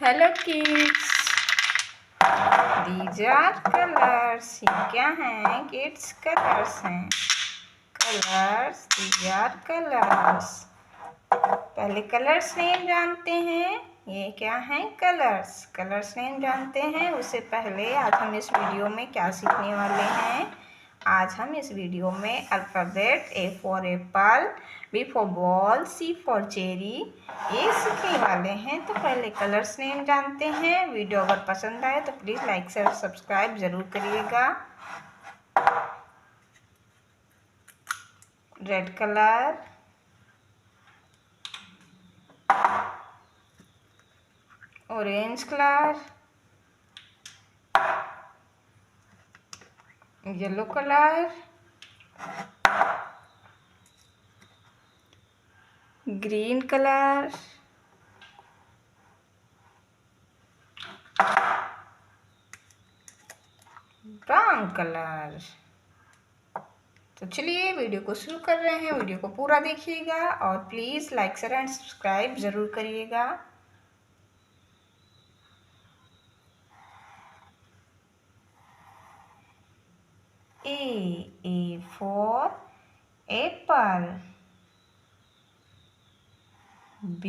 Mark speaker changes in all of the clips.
Speaker 1: Hello kids, these are colours. ये क्या हैं? किड्स कलर्स हैं। Colours, these are colours. पहले कलर्स नेम जानते हैं। ये क्या हैं? कलर्स। कलर्स नेम जानते हैं। उससे पहले आज हम इस वीडियो में क्या सीखने वाले हैं? आज हम इस वीडियो में alphabet A for Apple, B for ball, C for cherry ये सीखने वाले हैं। तो पहले कलर्स नेम जानते हैं। वीडियो अगर पसंद आए तो प्लीज़ लाइक शेयर सब्सक्राइब ज़रूर करिएगा। Red colour, orange colour, yellow colour, green colour, brown colour. तो चलिए वीडियो को शुरू कर रहे हैं। वीडियो को पूरा देखिएगा और please like share and subscribe ज़रूर करिएगा। A for apple. B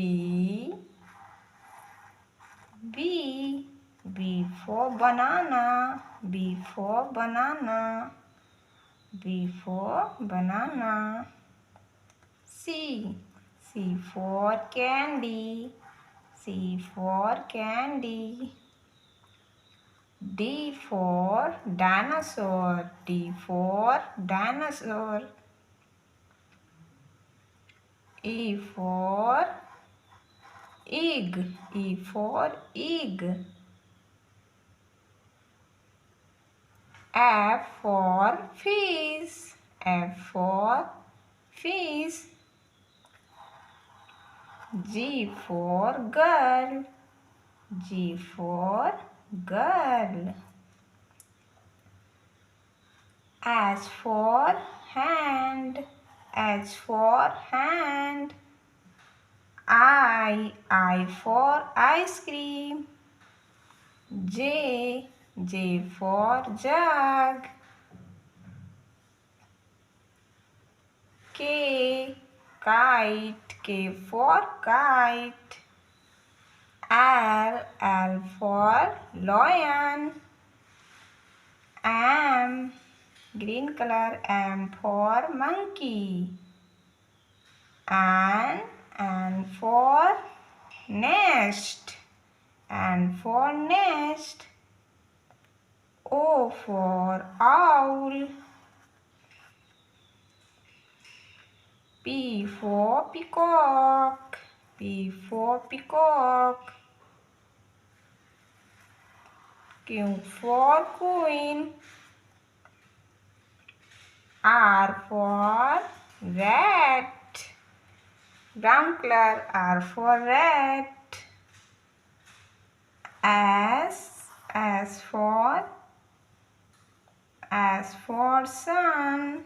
Speaker 1: for banana. B for banana. B for banana. C for candy. C for candy. D for dinosaur. D for dinosaur. E for egg. E for egg. F for fish. F for fish. G for girl. G for girl. H for hand. H for hand. I for ice cream. J for jug. K kite. K for kite. L for lion. M green color. M for monkey. N for nest. N for nest. O for owl. P for peacock. P for peacock. Q for queen. R for rat. Brown color. R for rat. S for sun.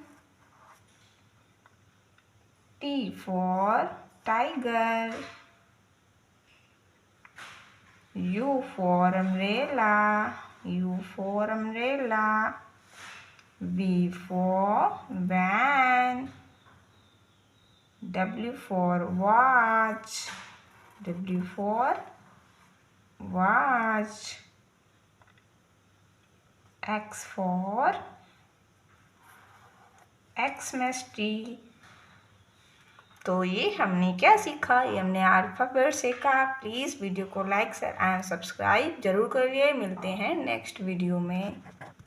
Speaker 1: T for tiger. U for umbrella. U for umbrella. V for van. W for watch. W for watch. X for Xmas tree. तो ये हमने क्या सीखा? ये हमने alphabet सीखा। Please video को like share and subscribe जरूर करिए। मिलते हैं नेक्स्ट वीडियो में।